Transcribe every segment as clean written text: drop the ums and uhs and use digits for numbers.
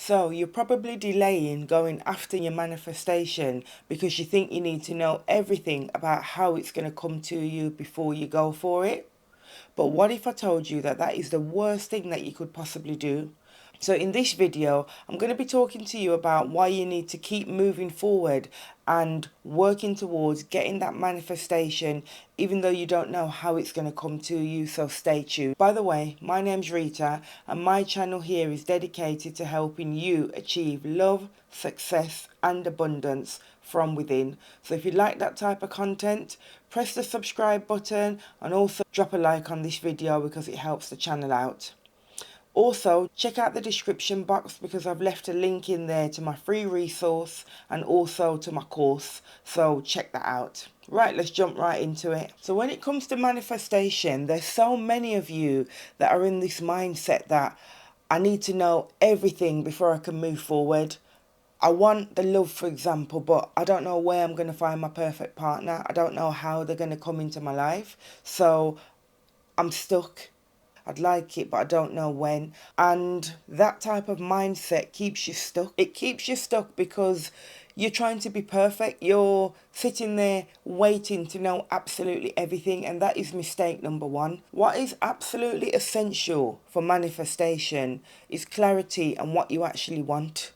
So you're probably delaying going after your manifestation because you think you need to know everything about how it's going to come to you before you go for it. But what if I told you that that is the worst thing that you could possibly do? So in this video, I'm going to be talking to you about why you need to keep moving forward and working towards getting that manifestation, even though you don't know how it's going to come to you, so stay tuned. By the way, my name's Rita, and my channel here is dedicated to helping you achieve love, success, and abundance from within. So if you like that type of content, press the subscribe button and also drop a like on this video because it helps the channel out. Also, check out the description box because I've left a link in there to my free resource and also to my course, so check that out. Right, let's jump right into it. So when it comes to manifestation, there's so many of you that are in this mindset that I need to know everything before I can move forward. I want the love, for example, but I don't know where I'm going to find my perfect partner. I don't know how they're going to come into my life, so I'm stuck. I'd like it, but I don't know when. And that type of mindset keeps you stuck. It keeps you stuck because you're trying to be perfect. You're sitting there waiting to know absolutely everything, and that is mistake number one. What is absolutely essential for manifestation is clarity and what you actually want.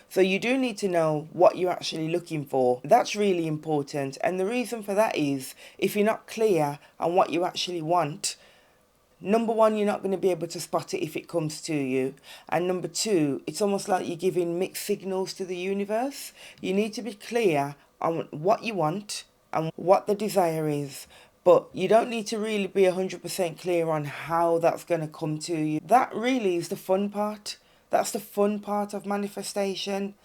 So you do need to know what you're actually looking for. That's really important. And the reason for that is if you're not clear on what you actually want, number one, you're not going to be able to spot it if it comes to you. And number two, it's almost like you're giving mixed signals to the universe. You need to be clear on what you want and what the desire is. But you don't need to really be 100% clear on how that's going to come to you. That really is the fun part. That's the fun part of manifestation.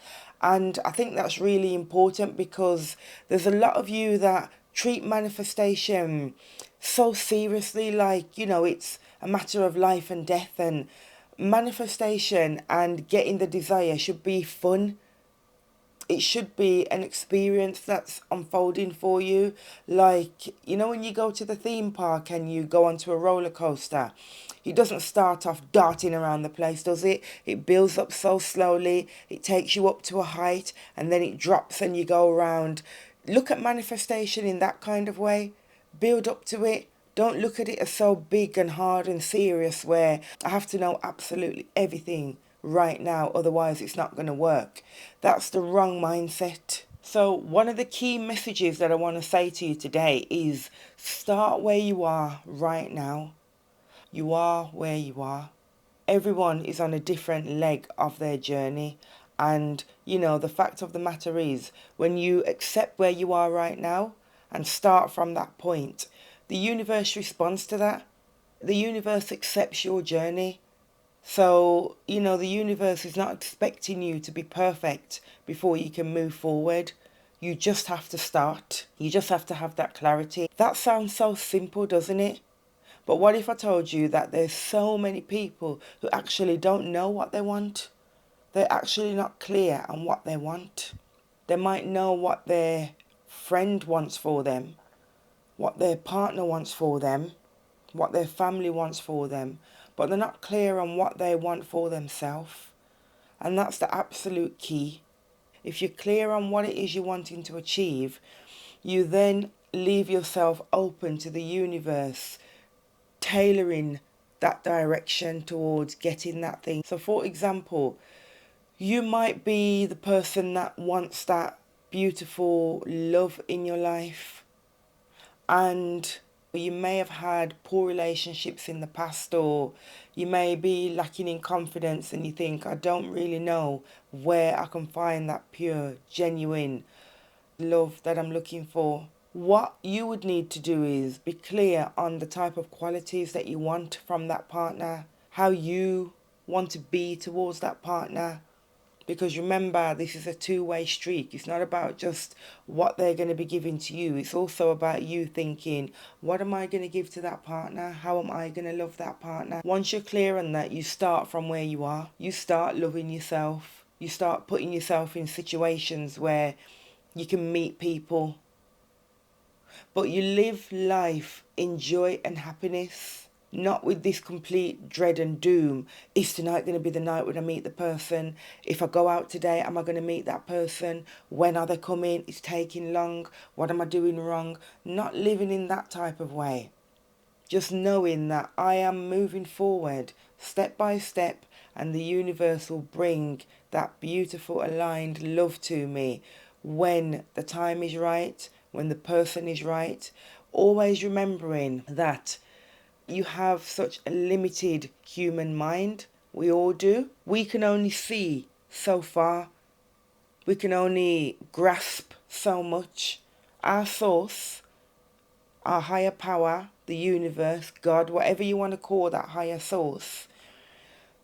And I think that's really important because there's a lot of you that treat manifestation so seriously, like, you know, it's a matter of life and death. And manifestation and getting the desire should be fun. It should be an experience that's unfolding for you. Like, you know, when you go to the theme park and you go onto a roller coaster, it doesn't start off darting around the place, does it? It builds up so slowly. It takes you up to a height and then it drops and you go around. Look at manifestation in that kind of way. Build up to it. Don't look at it as so big and hard and serious where I have to know absolutely everything right now, otherwise it's not going to work. That's the wrong mindset. So one of the key messages that I want to say to you today is start where you are right now. You are where you are. Everyone is on a different leg of their journey. And, you know, the fact of the matter is, when you accept where you are right now and start from that point, the universe responds to that. The universe accepts your journey. So, you know, the universe is not expecting you to be perfect before you can move forward. You just have to start. You just have to have that clarity. That sounds so simple, doesn't it? But what if I told you that there's so many people who actually don't know what they want? They're actually not clear on what they want. They might know what their friend wants for them, what their partner wants for them, what their family wants for them, but they're not clear on what they want for themselves. And that's the absolute key. If you're clear on what it is you're wanting to achieve, you then leave yourself open to the universe tailoring that direction towards getting that thing. So for example, you might be the person that wants that beautiful love in your life, and you may have had poor relationships in the past, or you may be lacking in confidence and you think, I don't really know where I can find that pure, genuine love that I'm looking for. What you would need to do is be clear on the type of qualities that you want from that partner, how you want to be towards that partner. Because remember, this is a two-way street. It's not about just what they're going to be giving to you. It's also about you thinking, what am I going to give to that partner? How am I going to love that partner? Once you're clear on that, you start from where you are. You start loving yourself. You start putting yourself in situations where you can meet people. But you live life in joy and happiness. Not with this complete dread and doom. Is tonight going to be the night when I meet the person? If I go out today, am I going to meet that person? When are they coming? It's taking long. What am I doing wrong? Not living in that type of way. Just knowing that I am moving forward step by step, and the universe will bring that beautiful aligned love to me when the time is right, when the person is right. Always remembering that you have such a limited human mind. We all do. We can only see so far. We can only grasp so much. Our source, our higher power, the universe, God, whatever you want to call that higher source,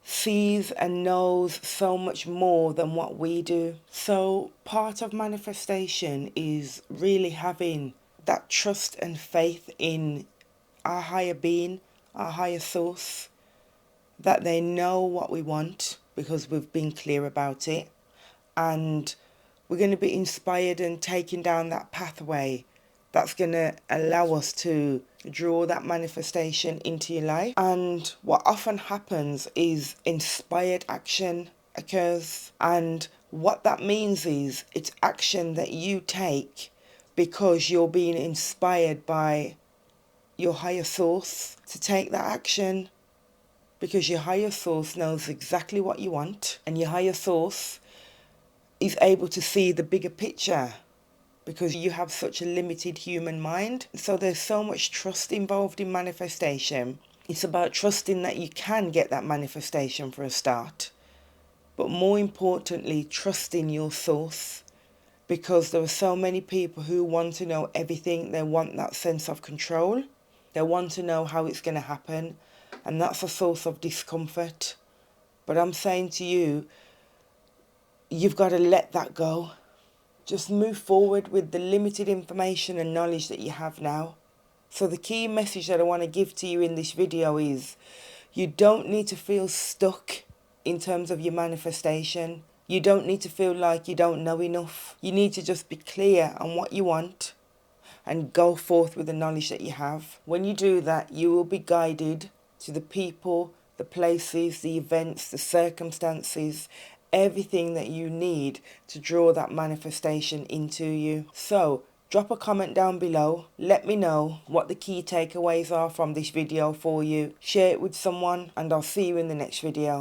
sees and knows so much more than what we do. So part of manifestation is really having that trust and faith in our higher being, our higher source, that they know what we want because we've been clear about it, and we're going to be inspired and taken down that pathway that's going to allow us to draw that manifestation into your life. And what often happens is inspired action occurs, and what that means is it's action that you take because you're being inspired by your higher source to take that action, because your higher source knows exactly what you want, and your higher source is able to see the bigger picture because you have such a limited human mind. So there's so much trust involved in manifestation. It's about trusting that you can get that manifestation for a start, but more importantly, trusting your source, because there are so many people who want to know everything. They want that sense of control. They want to know how it's going to happen, and that's a source of discomfort. But I'm saying to you, you've got to let that go. Just move forward with the limited information and knowledge that you have now. So the key message that I want to give to you in this video is you don't need to feel stuck in terms of your manifestation. You don't need to feel like you don't know enough. You need to just be clear on what you want and go forth with the knowledge that you have. When you do that, you will be guided to the people, the places, the events, the circumstances, everything that you need to draw that manifestation into you. So drop a comment down below. Let me know what the key takeaways are from this video for you. Share it with someone, and I'll see you in the next video.